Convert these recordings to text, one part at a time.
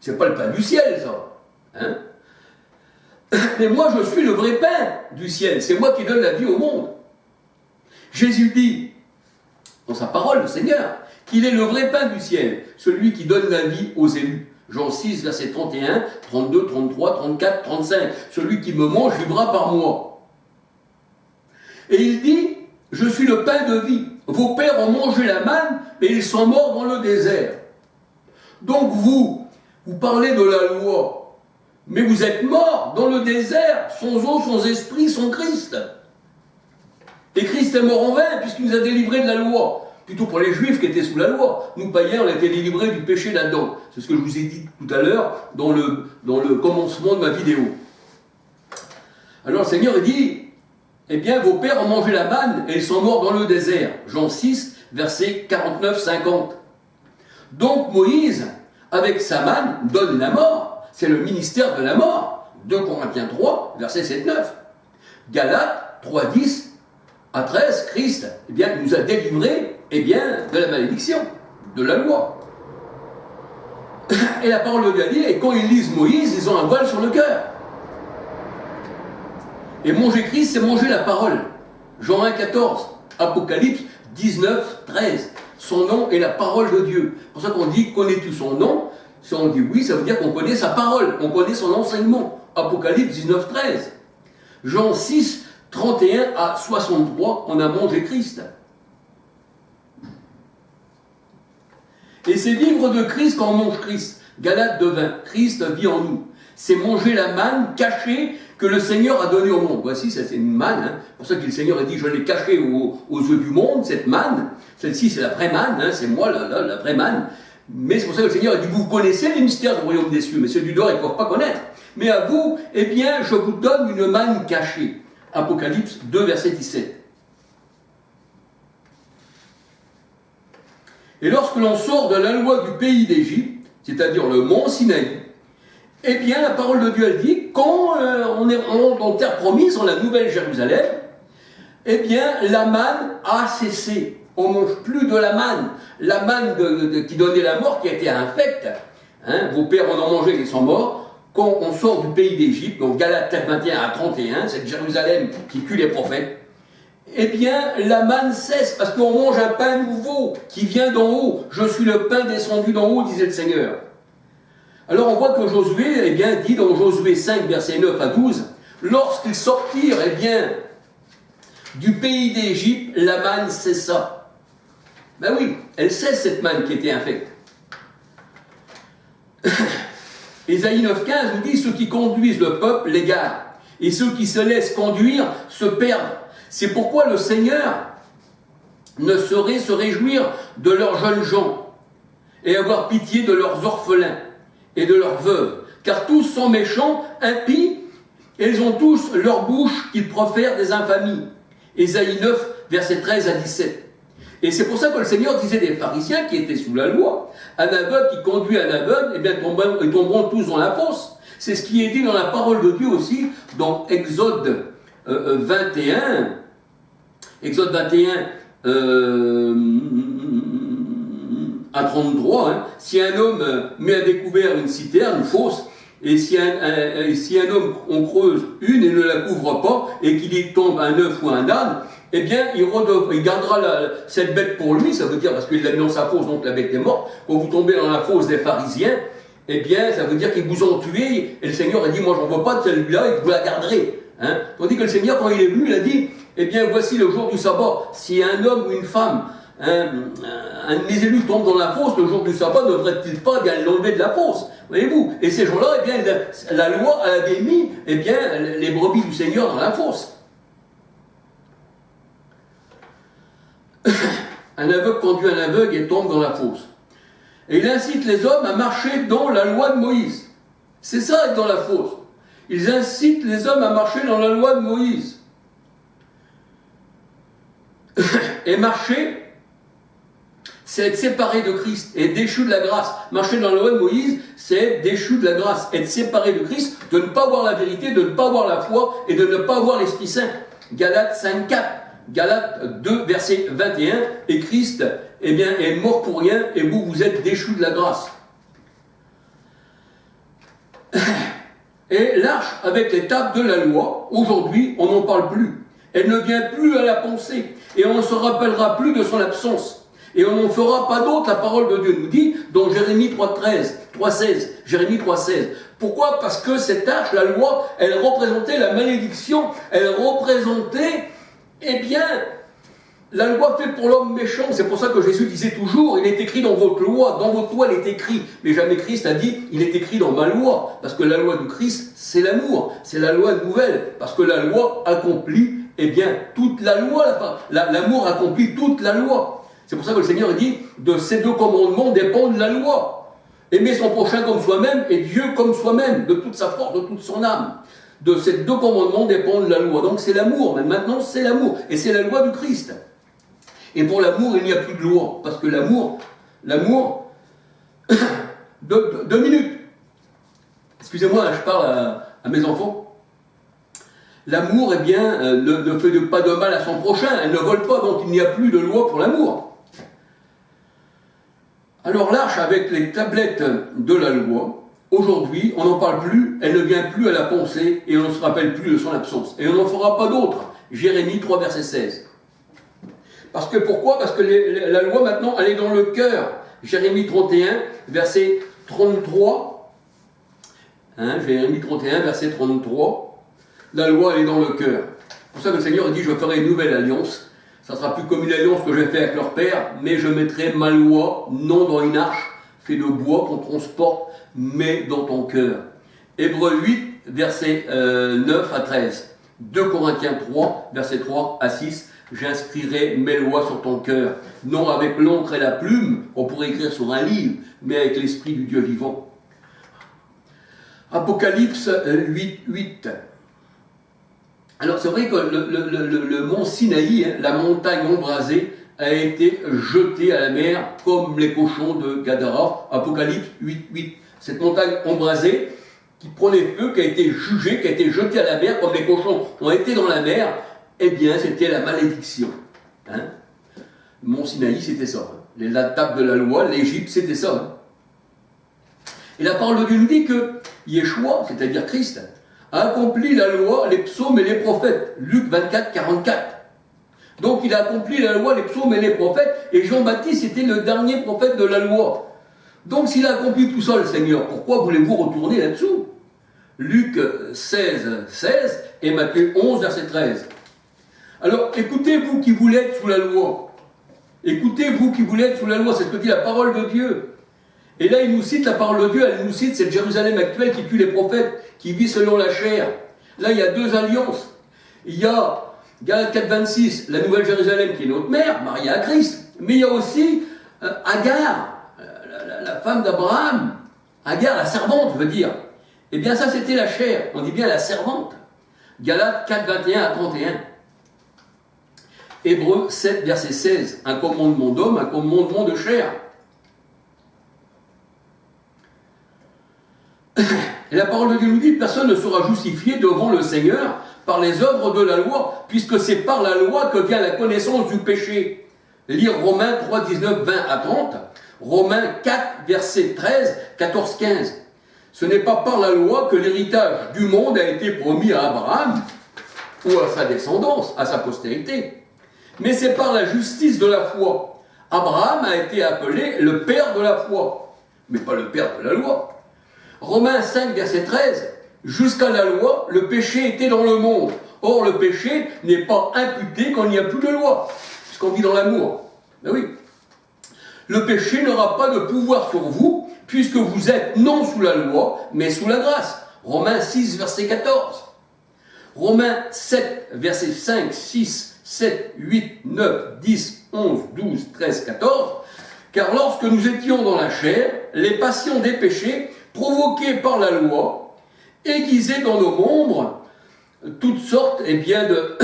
C'est pas le pain du ciel, ça. Hein? Mais moi, je suis le vrai pain du ciel. C'est moi qui donne la vie au monde. Jésus dit, dans sa parole, le Seigneur, qu'il est le vrai pain du ciel, celui qui donne la vie aux élus. Jean 6, verset 31, 32, 33, 34, 35. Celui qui me mange vivra par moi. Et il dit, je suis le pain de vie. Vos pères ont mangé la manne, mais ils sont morts dans le désert. Donc vous parlez de la loi, mais vous êtes morts dans le désert, sans eau, sans esprit, sans Christ. Et Christ est mort en vain, puisqu'il nous a délivrés de la loi. Plutôt pour les Juifs qui étaient sous la loi. Nous, païens, on a été délivrés du péché d'Adam. C'est ce que je vous ai dit tout à l'heure dans le commencement de ma vidéo. Alors le Seigneur dit, eh bien, vos pères ont mangé la manne et ils sont morts dans le désert. Jean 6, versets 49-50. Donc Moïse, avec sa manne, donne la mort. C'est le ministère de la mort. 2 Corinthiens 3, versets 7-9. Galates 3, 10 à 13, Christ, eh bien, nous a délivrés, eh bien, de la malédiction, de la loi. Et la parole de Dieu a dit, et quand ils lisent Moïse, ils ont un voile sur le cœur. Et manger Christ, c'est manger la parole. Jean 1, 14, Apocalypse 19, 13. Son nom est la parole de Dieu. C'est pour ça qu'on dit, connais-tu son nom? Si on dit oui, ça veut dire qu'on connaît sa parole, on connaît son enseignement. Apocalypse 19, 13. Jean 6, 31 à 63, on a mangé Christ. Et c'est vivre de Christ quand on mange Christ. Galates 2:20, Christ vit en nous. C'est manger la manne cachée que le Seigneur a donnée au monde. Voici, ça c'est une manne. Hein. C'est pour ça que le Seigneur a dit, je l'ai cachée aux yeux du monde, cette manne. Celle-ci, c'est la vraie manne, hein, c'est moi, la vraie manne. Mais c'est pour ça que le Seigneur a dit, vous connaissez les mystères du royaume des cieux, mais ceux du dehors, ils ne peuvent pas connaître. Mais à vous, eh bien, je vous donne une manne cachée. Apocalypse 2, verset 17. Et lorsque l'on sort de la loi du pays d'Égypte, c'est-à-dire le mont Sinaï, eh bien, la parole de Dieu, elle dit, quand on est en terre promise, en la nouvelle Jérusalem, eh bien, la manne a cessé. On ne mange plus de la manne. La manne qui donnait la mort, qui était infecte. Hein, vos pères en ont mangé, ils sont morts. Quand on sort du pays d'Égypte, donc Galates 21 à 31, cette Jérusalem qui tue les prophètes, eh bien, la manne cesse, parce qu'on mange un pain nouveau, qui vient d'en haut. Je suis le pain descendu d'en haut, disait le Seigneur. Alors on voit que Josué, eh bien, dit dans Josué 5, versets 9 à 12, lorsqu'ils sortirent, eh bien, du pays d'Égypte, la manne cessa. Ben oui, elle cesse cette manne qui était infecte. Ésaïe 9,15 nous dit, ceux qui conduisent le peuple l'égarent, et ceux qui se laissent conduire se perdent. C'est pourquoi le Seigneur ne saurait se réjouir de leurs jeunes gens, et avoir pitié de leurs orphelins et de leurs veuves, car tous sont méchants, impies, et ils ont tous leur bouche qu'ils profèrent des infamies. Ésaïe 9, versets 13 à 17. Et c'est pour ça que le Seigneur disait des pharisiens qui étaient sous la loi, un aveugle qui conduit un aveugle, eh bien ils tomberont tous dans la fosse. C'est ce qui est dit dans la parole de Dieu aussi, dans Exode 21, Exode 21 à 33, hein, si un homme met à découvert une citerne, une fosse, et si un homme on creuse une et ne la couvre pas, et qu'il y tombe un œuf ou un âne, eh bien, il gardera cette bête pour lui, ça veut dire, parce qu'il l'a mis dans sa fosse, donc la bête est morte. Quand vous tombez dans la fosse des pharisiens, eh bien, ça veut dire qu'ils vous ont tué, et le Seigneur a dit, moi j'en veux pas de celui-là, et vous la garderez. Hein. Tandis que le Seigneur, quand il est venu, il a dit, eh bien, voici le jour du sabbat, si un homme ou une femme, un de mes élus tombe dans la fosse, le jour du sabbat, ne devrait-il pas bien l'enlever de la fosse? Voyez-vous? Et ces gens-là, eh bien, la loi avait mis, eh bien, les brebis du Seigneur dans la fosse. Un aveugle conduit un aveugle et tombe dans la fosse. Et il incite les hommes à marcher dans la loi de Moïse. C'est ça, être dans la fosse. Ils incitent les hommes à marcher dans la loi de Moïse. Et marcher, c'est être séparé de Christ et déchu de la grâce. Marcher dans la loi de Moïse, c'est être déchu de la grâce, être séparé de Christ, de ne pas voir la vérité, de ne pas voir la foi et de ne pas voir l'Esprit Saint. Galates 5, 4. Galates 2, verset 21, et Christ, eh bien, est mort pour rien, et vous, vous êtes déchus de la grâce. Et l'arche avec les tables de la loi, aujourd'hui, on n'en parle plus. Elle ne vient plus à la pensée. Et on ne se rappellera plus de son absence. Et on n'en fera pas d'autre, la parole de Dieu nous dit, dans Jérémie 3.16. Jérémie 3.16. Pourquoi? Parce que cette arche, la loi, elle représentait la malédiction. Elle représentait, eh bien, la loi faite pour l'homme méchant. C'est pour ça que Jésus disait toujours, il est écrit dans votre loi il est écrit. Mais jamais Christ a dit, il est écrit dans ma loi. Parce que la loi du Christ, c'est l'amour. C'est la loi nouvelle. Parce que la loi accomplit, eh bien, toute la loi. L'amour accomplit toute la loi. C'est pour ça que le Seigneur dit, de ces deux commandements dépendent la loi. Aimer son prochain comme soi-même et Dieu comme soi-même, de toute sa force, de toute son âme. De ces deux commandements dépendent la loi. Donc c'est l'amour. Mais maintenant, c'est l'amour. Et c'est la loi du Christ. Et pour l'amour, il n'y a plus de loi. Parce que l'amour, deux minutes. Excusez-moi, je parle à mes enfants. L'amour, eh bien, ne fait pas de mal à son prochain. Elle ne vole pas, donc il n'y a plus de loi pour l'amour. Alors l'arche avec les tablettes de la loi, aujourd'hui, on n'en parle plus, elle ne vient plus à la pensée et on ne se rappelle plus de son absence. Et on n'en fera pas d'autre. Jérémie 3, verset 16. Parce que pourquoi? Parce que la loi maintenant, elle est dans le cœur. Jérémie 31, verset 33. Jérémie 31, verset 33. La loi, elle est dans le cœur. C'est pour ça que le Seigneur dit, je ferai une nouvelle alliance. Ça ne sera plus comme une alliance que j'ai faite avec leur père, mais je mettrai ma loi, non dans une arche, fait de bois qu'on transporte, mais dans ton cœur. Hébreux 8, verset 9 à 13. 2 Corinthiens 3, verset 3 à 6. J'inscrirai mes lois sur ton cœur, non avec l'encre et la plume, on pourrait écrire sur un livre, mais avec l'esprit du Dieu vivant. Apocalypse 8, 8. Alors c'est vrai que le mont Sinaï, la montagne embrasée, a été jetée à la mer comme les cochons de Gadara. Apocalypse 8, 8. Cette montagne embrasée qui prenait feu, qui a été jugée, qui a été jetée à la mer comme les cochons ont été dans la mer, eh bien c'était la malédiction. Le mont Sinaï, c'était ça. La table de la loi, l'Égypte, c'était ça. Et la parole de Dieu nous dit que Yeshua, c'est-à-dire Christ, a accompli la loi, les psaumes et les prophètes. Luc 24, 44. Donc il a accompli la loi, les psaumes et les prophètes, et Jean-Baptiste était le dernier prophète de la loi. Donc s'il a accompli tout ça, le Seigneur, pourquoi voulez-vous retourner là-dessous? Luc 16, 16 et Matthieu 11, verset 13. Alors écoutez-vous qui voulez être sous la loi. Écoutez-vous qui voulez être sous la loi, c'est ce que dit la parole de Dieu. Et là, il nous cite la parole de Dieu, elle nous cite cette Jérusalem actuelle qui tue les prophètes, qui vit selon la chair. Là, il y a deux alliances. Il y a Galates 4, 26, la nouvelle Jérusalem qui est notre mère, mariée à Christ. Mais il y a aussi Agar, la femme d'Abraham. Agar, la servante, je veux dire. Eh bien, ça, c'était la chair. On dit bien la servante. Galates 4, 21 à 31. Hébreux 7, verset 16. Un commandement d'homme, un commandement de chair. Et la parole de Dieu nous dit que personne ne sera justifié devant le Seigneur par les œuvres de la loi, puisque c'est par la loi que vient la connaissance du péché. Lire Romains 3, 19, 20 à 30, Romains 4, verset 13, 14, 15. Ce n'est pas par la loi que l'héritage du monde a été promis à Abraham, ou à sa descendance, à sa postérité, mais c'est par la justice de la foi. Abraham a été appelé le père de la foi, mais pas le père de la loi. Romains 5, verset 13, jusqu'à la loi, le péché était dans le monde. Or, le péché n'est pas imputé quand il n'y a plus de loi, puisqu'on vit dans l'amour. Ben oui. Le péché n'aura pas de pouvoir sur vous, puisque vous êtes non sous la loi, mais sous la grâce. Romains 6, verset 14. Romains 7, verset 5, 6, 7, 8, 9, 10, 11, 12, 13, 14. Car lorsque nous étions dans la chair, les passions des péchés provoqués par la loi, aiguisaient dans nos membres toutes sortes eh bien, de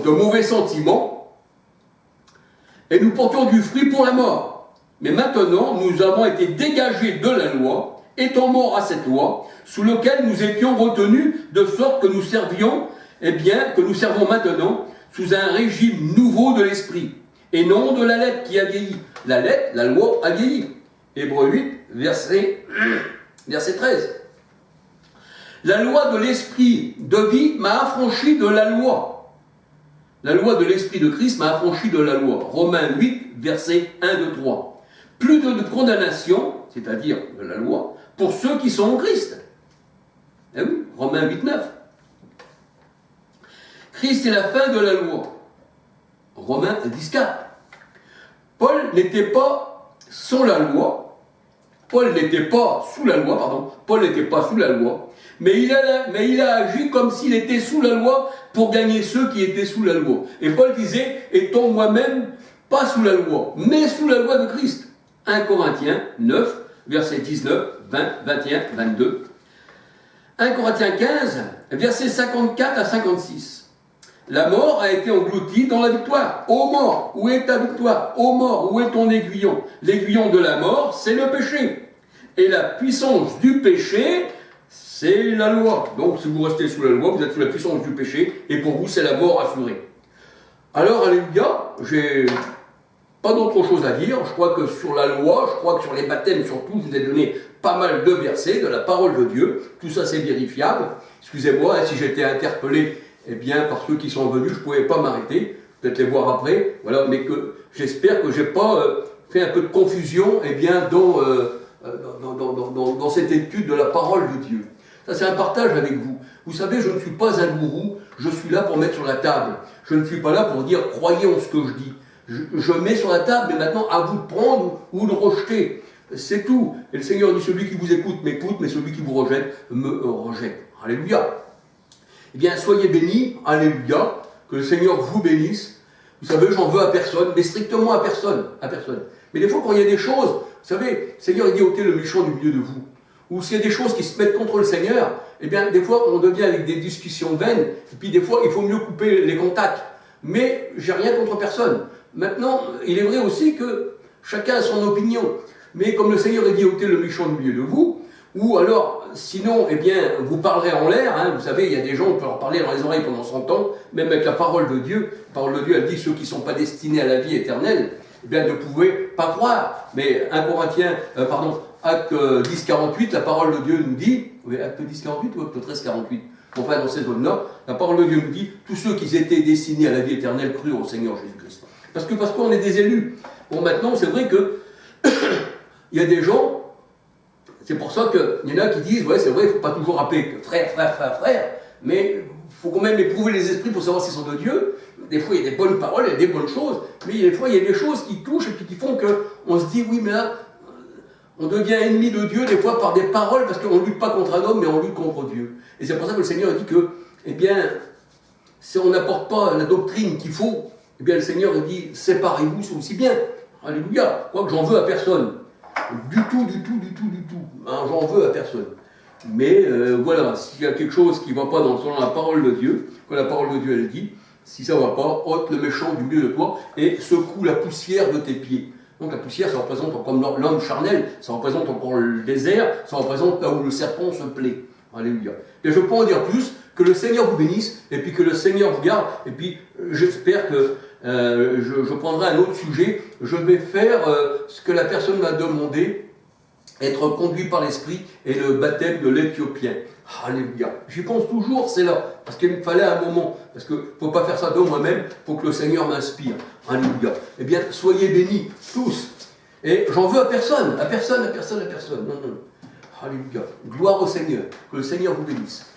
mauvais sentiments, et nous portions du fruit pour la mort. Mais maintenant, nous avons été dégagés de la loi, étant morts à cette loi, sous laquelle nous étions retenus, de sorte que nous servions, eh bien, que nous servons maintenant sous un régime nouveau de l'esprit, et non de la lettre qui a vieilli. La lettre, la loi a vieilli. Hébreux 8, verset 13. La loi de l'esprit de vie m'a affranchi de la loi. La loi de l'esprit de Christ m'a affranchi de la loi. Romains 8, verset 1, 2, 3. Plus de condamnation, c'est-à-dire de la loi, pour ceux qui sont en Christ. Eh oui, Romains 8, 9. Christ est la fin de la loi. Romains 10, 4. Paul n'était pas sans la loi. Paul n'était pas sous la loi, pardon. Paul n'était pas sous la loi. Mais il a agi comme s'il était sous la loi pour gagner ceux qui étaient sous la loi. Et Paul disait, étant moi-même pas sous la loi, mais sous la loi de Christ. 1 Corinthiens 9, versets 19, 20, 21, 22. 1 Corinthiens 15, versets 54 à 56. La mort a été engloutie dans la victoire. Ô mort, où est ta victoire? Ô mort, où est ton aiguillon? L'aiguillon de la mort, c'est le péché. Et la puissance du péché, c'est la loi. Donc, si vous restez sous la loi, vous êtes sous la puissance du péché, et pour vous, c'est la mort assurée. Alors, alléluia, j'ai pas d'autre chose à dire. Je crois que sur la loi, je crois que sur les baptêmes, surtout, je vous ai donné pas mal de versets, de la parole de Dieu. Tout ça, c'est vérifiable. Excusez-moi, si j'étais interpellé, eh bien, par ceux qui sont venus, je ne pouvais pas m'arrêter. Peut-être les voir après. Voilà, mais que j'espère que je n'ai pas fait un peu de confusion, eh bien, dans cette étude de la parole de Dieu. Ça, c'est un partage avec vous. Vous savez, je ne suis pas un gourou, je suis là pour mettre sur la table. Je ne suis pas là pour dire, croyez en ce que je dis. Je mets sur la table, mais maintenant, à vous de prendre ou de rejeter. C'est tout. Et le Seigneur dit, celui qui vous écoute m'écoute, mais celui qui vous rejette me rejette. Alléluia. Eh bien, soyez bénis, alléluia, que le Seigneur vous bénisse. Vous savez, j'en veux à personne, mais strictement à personne, Mais des fois, quand il y a des choses, vous savez, le Seigneur il dit ôtez le méchant du milieu de vous. Ou s'il y a des choses qui se mettent contre le Seigneur, eh bien, des fois, on devient avec des discussions vaines, et puis des fois, il faut mieux couper les contacts. Mais j'ai rien contre personne. Maintenant, il est vrai aussi que chacun a son opinion. Mais comme le Seigneur a dit ôtez le méchant du milieu de vous, ou alors, sinon, eh bien, vous parlerez en l'air, hein, vous savez, il y a des gens, on peut leur parler dans les oreilles pendant 100 ans, même avec la parole de Dieu. La parole de Dieu, elle dit, ceux qui ne sont pas destinés à la vie éternelle, eh bien, ne pouvaient pas croire. Mais Acte 10, 48, la parole de Dieu nous dit, oui, Acte 10, 48 ou Acte 13, 48, enfin, dans ces zones-là, la parole de Dieu nous dit, tous ceux qui étaient destinés à la vie éternelle crurent au Seigneur Jésus-Christ. Parce qu'on est des élus. Bon, maintenant, c'est vrai que, il y a des gens, c'est pour ça qu'il y en a qui disent, ouais, c'est vrai, il ne faut pas toujours appeler frère, mais il faut quand même éprouver les esprits pour savoir s'ils sont de Dieu. Des fois, il y a des bonnes paroles, il y a des bonnes choses, mais des fois, il y a des choses qui touchent et puis qui font qu'on se dit, oui, mais là, on devient ennemi de Dieu, des fois, par des paroles, parce qu'on ne lutte pas contre un homme, mais on lutte contre Dieu. Et c'est pour ça que le Seigneur a dit que, eh bien, si on n'apporte pas la doctrine qu'il faut, eh bien, le Seigneur dit, séparez-vous, c'est aussi bien. Alléluia. Quoique j'en veux à personne. Du tout. Hein, j'en veux à personne. Mais voilà, s'il y a quelque chose qui ne va pas dans la parole de Dieu, quand la parole de Dieu elle dit, si ça ne va pas, ôte le méchant du milieu de toi et secoue la poussière de tes pieds. Donc la poussière, ça représente comme l'homme charnel, ça représente encore le désert, ça représente là où le serpent se plaît. Alléluia. Et je peux en dire plus, que le Seigneur vous bénisse, et puis que le Seigneur vous garde, et puis j'espère que je prendrai un autre sujet, je vais faire ce que la personne m'a demandé, être conduit par l'Esprit, et le baptême de l'Éthiopien. Alléluia. J'y pense toujours, c'est là, parce qu'il me fallait un moment, parce qu'il ne faut pas faire ça de moi-même, il faut que le Seigneur m'inspire. Alléluia. Eh bien, soyez bénis, tous. Et j'en veux à personne. Non. Alléluia. Gloire au Seigneur. Que le Seigneur vous bénisse.